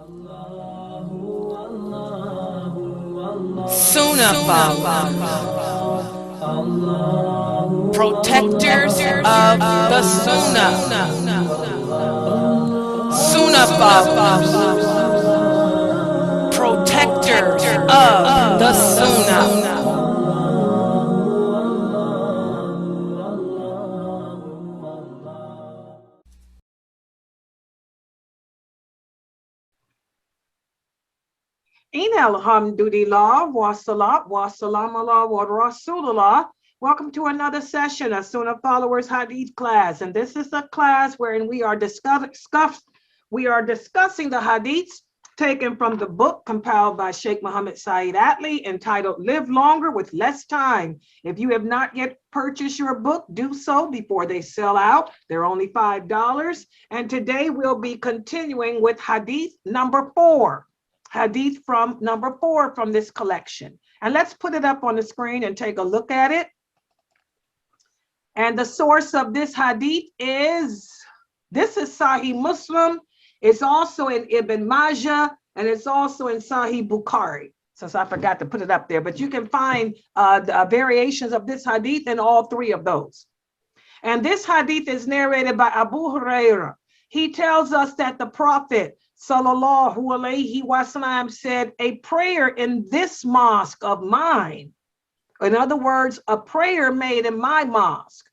Sunnahfollowers, protectors of the Sunnah. Sunnahfollowers, protectors of the Sunnah. Alhamdulillah, wa salat, wa salam ala wa rasulullah. Welcome to another session of Sunnahfollowers Hadith class. And this is a class wherein we are discussing the hadiths taken from the book compiled by Sheikh Muhammad Saeed Atli entitled Live Longer with Less Time. If you have not yet purchased your book, do so before they sell out. They're only $5. And today we'll be continuing with hadith number 4. Hadith from number 4 from this collection. And let's put it up on the screen and take a look at it. And the source of this hadith is Sahih Muslim. It's also in Ibn Majah, and it's also in Sahih Bukhari. So I forgot to put it up there, but you can find the variations of this hadith in all 3 of those. And this hadith is narrated by Abu Hurayrah. He tells us that the Prophet Sallallahu Alaihi Wasallam said, a prayer in this mosque of mine, in other words, a prayer made in my mosque,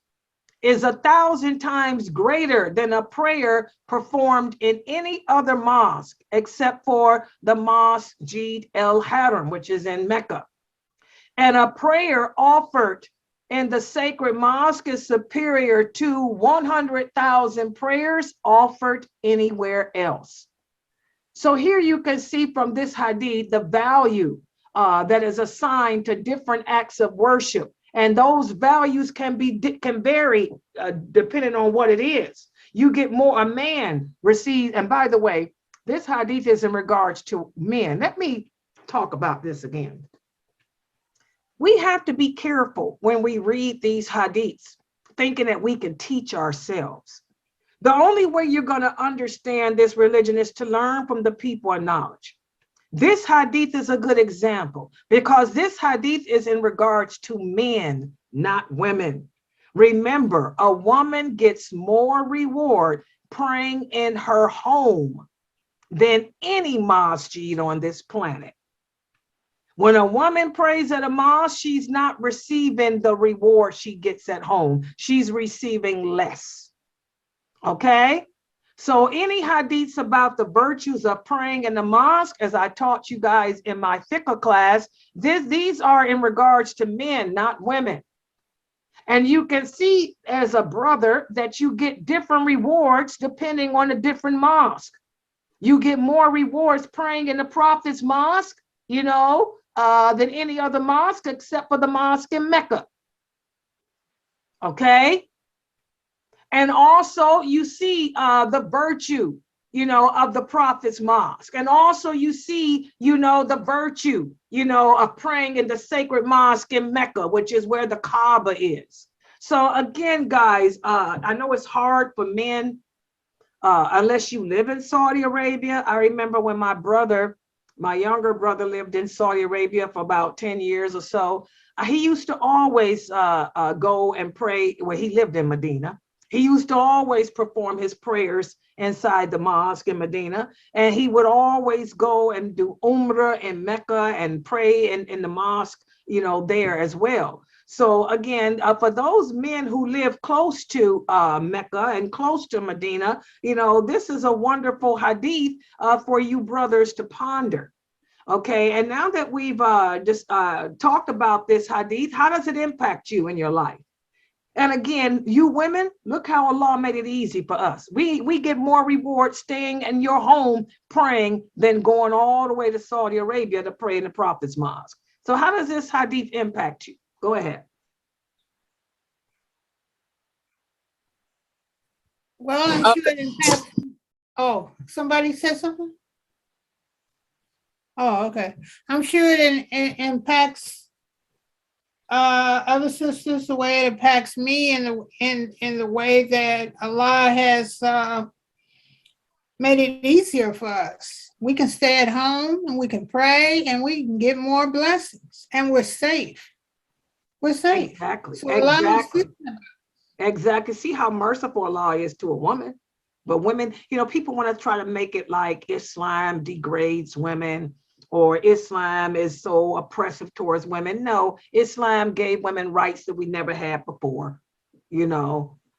is 1,000 times greater than a prayer performed in any other mosque except for the Masjid al-Haram, which is in Mecca. And a prayer offered in the sacred mosque is superior to 100,000 prayers offered anywhere else. So here you can see from this hadith the value that is assigned to different acts of worship. And those values can vary depending on what it is. You get more, a man receives, and by the way, this hadith is in regards to men. Let me talk about this again. We have to be careful when we read these hadiths, thinking that we can teach ourselves. The only way you're going to understand this religion is to learn from the people of knowledge. This hadith is a good example because this hadith is in regards to men, not women. Remember, a woman gets more reward praying in her home than any masjid on this planet. When a woman prays at a mosque, she's not receiving the reward she gets at home. She's receiving less. Okay, so any hadiths about the virtues of praying in the mosque, as I taught you guys in my fiqh class, these are in regards to men, not women. And you can see as a brother that you get different rewards depending on the different mosque. You get more rewards praying in the Prophet's mosque, than any other mosque except for the mosque in Mecca. Okay. And also you see the virtue, of the Prophet's mosque. And also you see, the virtue, of praying in the sacred mosque in Mecca, which is where the Kaaba is. So again, guys, I know it's hard for men unless you live in Saudi Arabia. I remember when my younger brother lived in Saudi Arabia for about 10 years or so. He used to always go and pray where he lived in Medina. He used to always perform his prayers inside the mosque in Medina, and he would always go and do Umrah in Mecca and pray in the mosque, there as well. So again, for those men who live close to Mecca and close to Medina, this is a wonderful hadith for you brothers to ponder. Okay, and now that we've just talked about this hadith, how does it impact you in your life? And again, you women, look how Allah made it easy for us. We get more reward staying in your home praying than going all the way to Saudi Arabia to pray in the Prophet's mosque. So how does this hadith impact you? Go ahead. Well, I'm sure it impacts. Oh, somebody said something? Oh, okay. I'm sure it impacts other sisters the way it impacts me in the way that Allah has made it easier for us. We can stay at home and we can pray and we can get more blessings and we're safe. We're safe. Exactly. So Allah is Exactly. Exactly. See how merciful Allah is to a woman. But women, people want to try to make it like Islam degrades women or Islam is so oppressive towards women. No, Islam gave women rights that we never had before.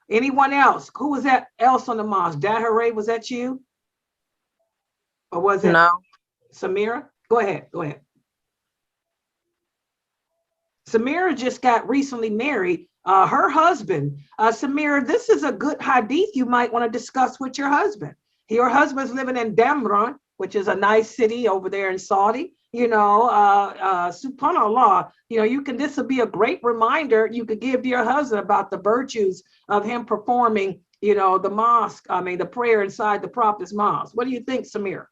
Anyone else? Who was that else on the mosque? Dahere, was that you? Or was it No. Samira? Go ahead. Samira just got recently married. Her husband, Samira, this is a good hadith you might want to discuss with your husband. Your husband's living in Damran, which is a nice city over there in Saudi. Subhanallah, this will be a great reminder you could give to your husband about the virtues of him performing, the prayer inside the Prophet's mosque. What do you think, Samira?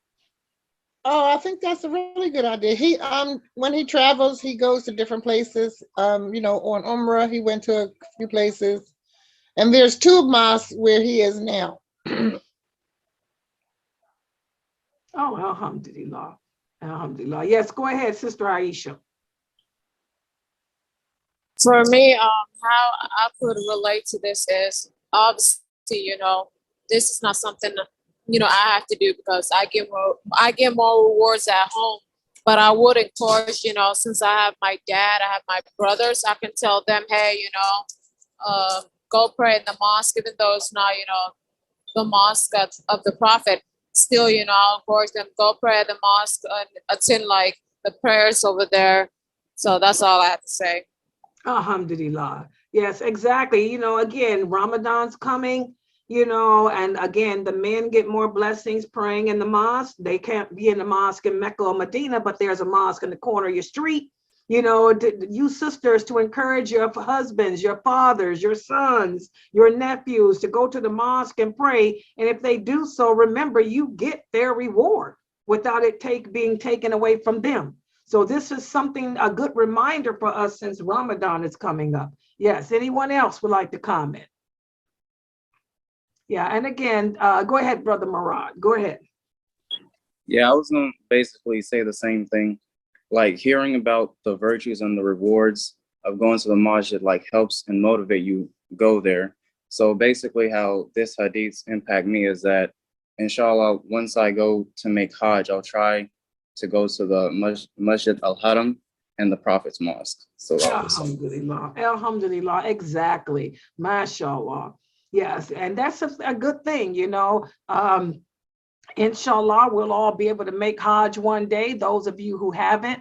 Oh, I think that's a really good idea. He when he travels, he goes to different places. On Umrah, he went to a few places. And there's 2 mosques where he is now. Oh, alhamdulillah. Alhamdulillah. Yes, go ahead, Sister Aisha. For me, how I could relate to this is obviously, this is not something I have to do because I get more rewards at home. But I would encourage, since I have my dad, I have my brothers, I can tell them, hey, go pray in the mosque, even though it's not, the mosque of the Prophet. Still, I'll encourage them, go pray at the mosque and attend like the prayers over there. So that's all I have to say. Alhamdulillah. Yes, exactly. Again, Ramadan's coming, and again, the men get more blessings praying in the mosque. They can't be in the mosque in Mecca or Medina, but there's a mosque in the corner of your street. You sisters to encourage your husbands, your fathers, your sons, your nephews to go to the mosque and pray. And if they do so, remember, you get their reward without it being taken away from them. So this is a good reminder for us since Ramadan is coming up. Yes, anyone else would like to comment? Yeah, and again, go ahead, Brother Murad, go ahead. Yeah, I was going to basically say the same thing. Like hearing about the virtues and the rewards of going to the Masjid helps and motivate you go there. So basically how this hadith impact me is that inshallah, once I go to make Hajj, I'll try to go to the Masjid al-Haram and the Prophet's mosque. So Alhamdulillah, alhamdulillah, exactly, mashallah. Yes, and that's a good thing, inshallah, we'll all be able to make Hajj one day, those of you who haven't,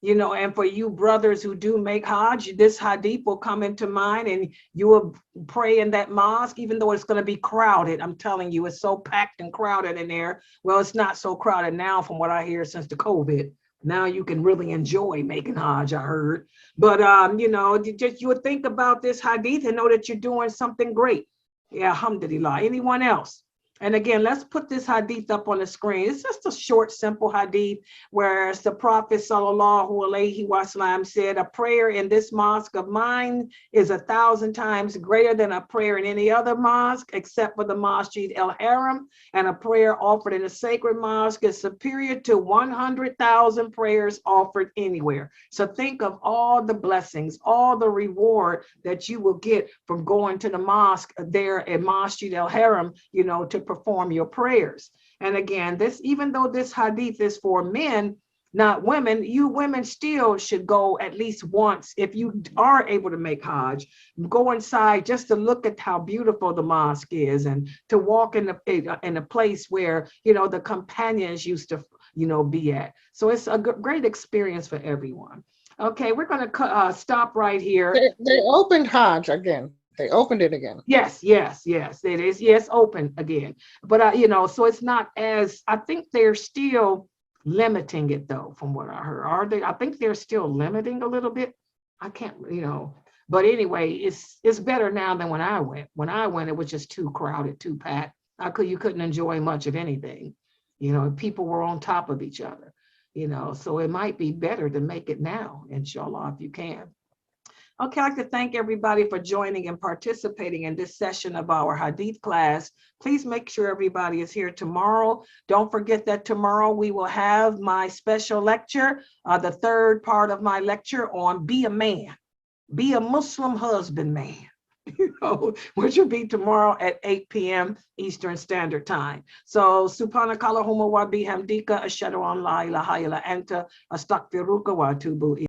and for you brothers who do make Hajj, this hadith will come into mind and you will pray in that mosque, even though it's going to be crowded. I'm telling you, it's so packed and crowded in there. Well, it's not so crowded now from what I hear since the COVID. Now you can really enjoy making Hajj, I heard. But, you would think about this hadith and know that you're doing something great. Yeah, alhamdulillah. Anyone else? And again, let's put this hadith up on the screen. It's just a short, simple hadith where the Prophet sallallahu alaihi wasallam said, a prayer in this mosque of mine is 1,000 times greater than a prayer in any other mosque, except for the Masjid al-Haram. And a prayer offered in a sacred mosque is superior to 100,000 prayers offered anywhere. So think of all the blessings, all the reward that you will get from going to the mosque there at Masjid al-Haram, to perform your prayers. And again, even though this hadith is for men, not women, you women still should go at least once. If you are able to make Hajj, go inside just to look at how beautiful the mosque is and to walk in a place where, the companions used to, be at. So it's a great experience for everyone. Okay, we're going to stop right here. They opened Hajj again. They opened it again. Yes, it is. Yes, open again. But, so it's not I think they're still limiting it though, from what I heard. Are they? I think they're still limiting a little bit. I can't, but anyway, it's better now than when I went. When I went, it was just too crowded, too packed. You couldn't enjoy much of anything. People were on top of each other, so it might be better to make it now, inshallah, if you can. Okay, I'd like to thank everybody for joining and participating in this session of our Hadith class. Please make sure everybody is here tomorrow. Don't forget that tomorrow we will have my special lecture, the third part of my lecture on be a man, be a Muslim husbandman. Which will be tomorrow at 8 p.m. Eastern Standard Time. So, subhanakallahumma wa bihamdika ashhadu an la ilaha illa anta astaghfiruka wa atubu ilayk.